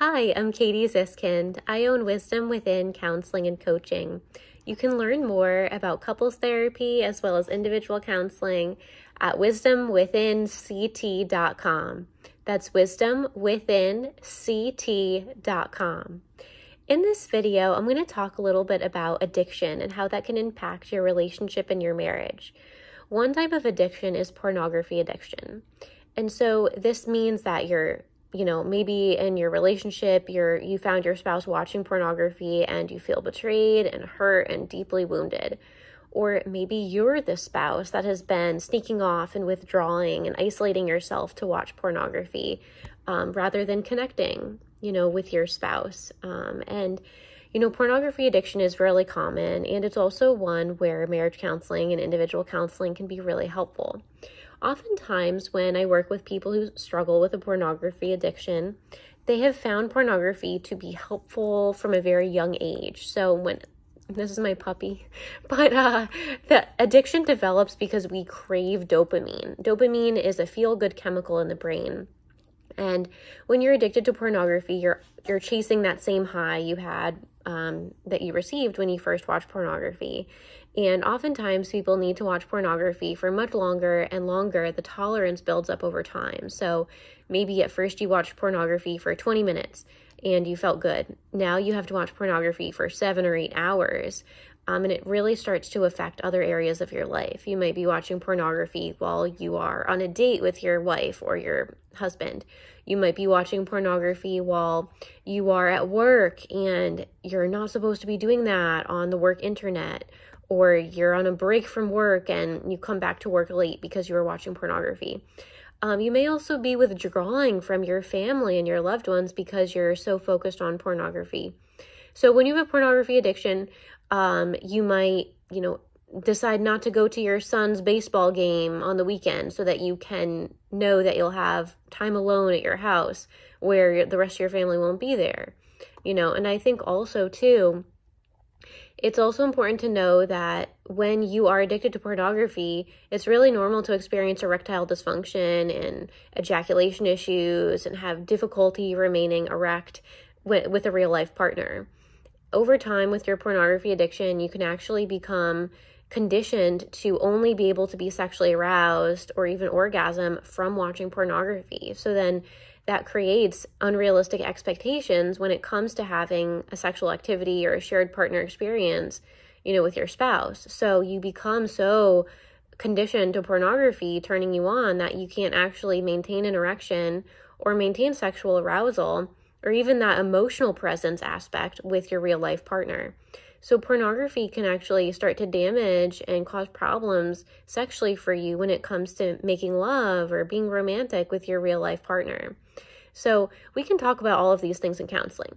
Hi, I'm Katie Ziskind. I own Wisdom Within Counseling and Coaching. You can learn more about couples therapy as well as individual counseling at wisdomwithinct.com. That's wisdomwithinct.com. In this video, I'm going to talk a little bit about addiction and how that can impact your relationship and your marriage. One type of addiction is pornography addiction. And so this means that maybe in your relationship, you found your spouse watching pornography and you feel betrayed and hurt and deeply wounded. Or maybe you're the spouse that has been sneaking off and withdrawing and isolating yourself to watch pornography rather than connecting, with your spouse. Pornography addiction is really common, and it's also one where marriage counseling and individual counseling can be really helpful. Oftentimes, when I work with people who struggle with a pornography addiction, they have found pornography to be helpful from a very young age. So this is my puppy, but the addiction develops because we crave dopamine. Dopamine is a feel-good chemical in the brain. And when you're addicted to pornography, you're chasing that same high you had that you received when you first watched pornography. And oftentimes people need to watch pornography for much longer and longer. The tolerance builds up over time. So maybe at first you watched pornography for 20 minutes and you felt good. Now you have to watch pornography for 7 or 8 hours. And it really starts to affect other areas of your life. You might be watching pornography while you are on a date with your wife or your husband. You might be watching pornography while you are at work and you're not supposed to be doing that on the work internet. Or you're on a break from work and you come back to work late because you were watching pornography. You may also be withdrawing from your family and your loved ones because you're so focused on pornography. So when you have a pornography addiction, you might, decide not to go to your son's baseball game on the weekend so that you can know that you'll have time alone at your house where the rest of your family won't be there, and I think also too, it's also important to know that when you are addicted to pornography, it's really normal to experience erectile dysfunction and ejaculation issues and have difficulty remaining erect with a real life partner. Over time with your pornography addiction, you can actually become conditioned to only be able to be sexually aroused or even orgasm from watching pornography. So then that creates unrealistic expectations when it comes to having a sexual activity or a shared partner experience, with your spouse. So you become so conditioned to pornography turning you on that you can't actually maintain an erection or maintain sexual arousal or even that emotional presence aspect with your real life partner. So pornography can actually start to damage and cause problems sexually for you when it comes to making love or being romantic with your real life partner. So we can talk about all of these things in counseling.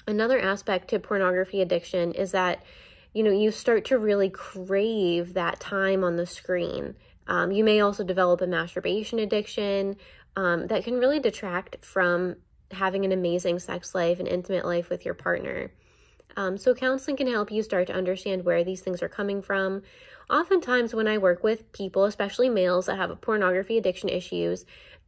Another aspect to pornography addiction is that, you start to really crave that time on the screen. You may also develop a masturbation addiction that can really detract from having an amazing sex life and intimate life with your partner. So counseling can help you start to understand where these things are coming from. Oftentimes when I work with people, especially males that have pornography addiction issues,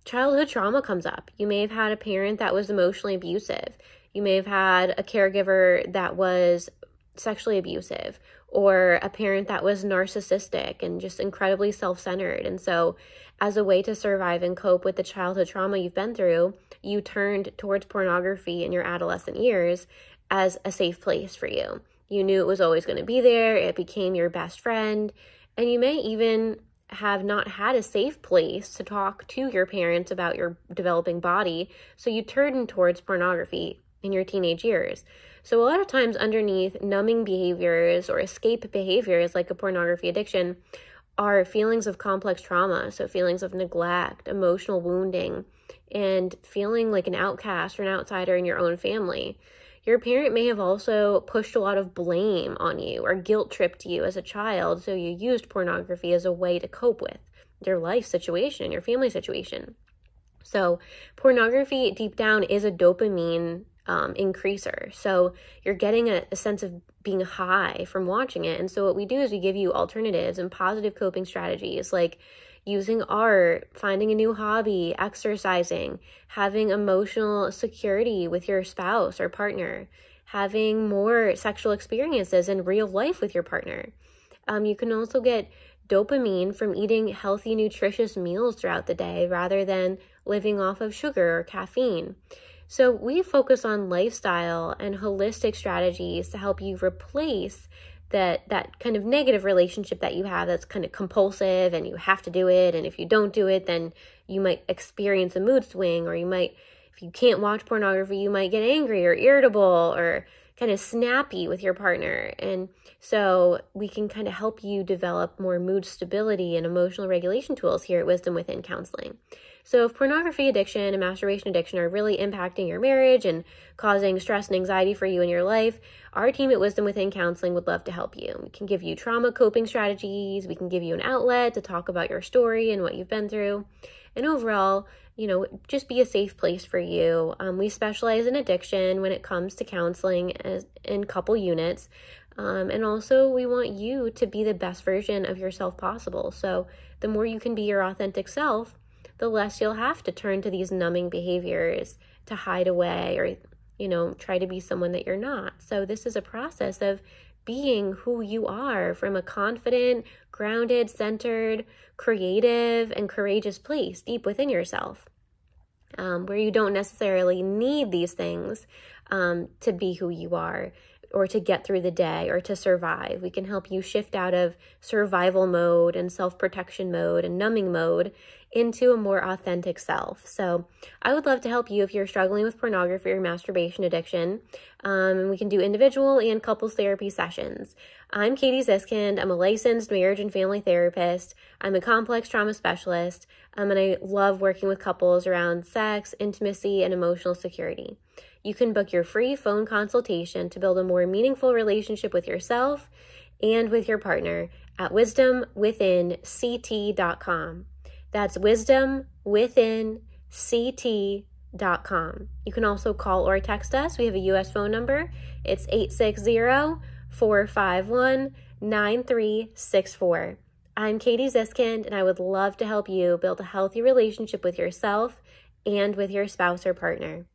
childhood trauma comes up. You may have had a parent that was emotionally abusive. You may have had a caregiver that was sexually abusive, or a parent that was narcissistic and just incredibly self-centered. And so as a way to survive and cope with the childhood trauma you've been through, you turned towards pornography in your adolescent years as a safe place for you. You knew it was always going to be there. It became your best friend. And you may even have not had a safe place to talk to your parents about your developing body. So you turned towards pornography in your teenage years. So a lot of times underneath numbing behaviors or escape behaviors like a pornography addiction are feelings of complex trauma. So feelings of neglect, emotional wounding, and feeling like an outcast or an outsider in your own family. Your parent may have also pushed a lot of blame on you or guilt tripped you as a child, so you used pornography as a way to cope with your life situation, your family situation. So pornography deep down is a dopamine increaser. So you're getting a sense of being high from watching it. And so what we do is we give you alternatives and positive coping strategies like using art, finding a new hobby, exercising, having emotional security with your spouse or partner, having more sexual experiences in real life with your partner. You can also get dopamine from eating healthy, nutritious meals throughout the day rather than living off of sugar or caffeine. So we focus on lifestyle and holistic strategies to help you replace that kind of negative relationship that you have that's kind of compulsive and you have to do it. And if you don't do it, then you might experience a mood swing, or if you can't watch pornography, you might get angry or irritable or kind of snappy with your partner. And so we can kind of help you develop more mood stability and emotional regulation tools here at Wisdom Within Counseling. So if pornography addiction and masturbation addiction are really impacting your marriage and causing stress and anxiety for you in your life, our team at Wisdom Within Counseling would love to help you. We can give you trauma coping strategies. We can give you an outlet to talk about your story and what you've been through. And overall, just be a safe place for you. We specialize in addiction when it comes to counseling in couple units. And also we want you to be the best version of yourself possible. So the more you can be your authentic self, the less you'll have to turn to these numbing behaviors to hide away or, try to be someone that you're not. So this is a process of being who you are from a confident, grounded, centered, creative, and courageous place deep within yourself, where you don't necessarily need these things to be who you are or to get through the day or to survive. We can help you shift out of survival mode and self-protection mode and numbing mode into a more authentic self. So I would love to help you if you're struggling with pornography or masturbation addiction. We can do individual and couples therapy sessions. I'm Katie Ziskind. I'm a licensed marriage and family therapist. I'm a complex trauma specialist, and I love working with couples around sex, intimacy, and emotional security. You can book your free phone consultation to build a more meaningful relationship with yourself and with your partner at wisdomwithinct.com. That's wisdomwithinct.com. You can also call or text us. We have a U.S. phone number. It's 860-451-9364. I'm Katie Ziskind, and I would love to help you build a healthy relationship with yourself and with your spouse or partner.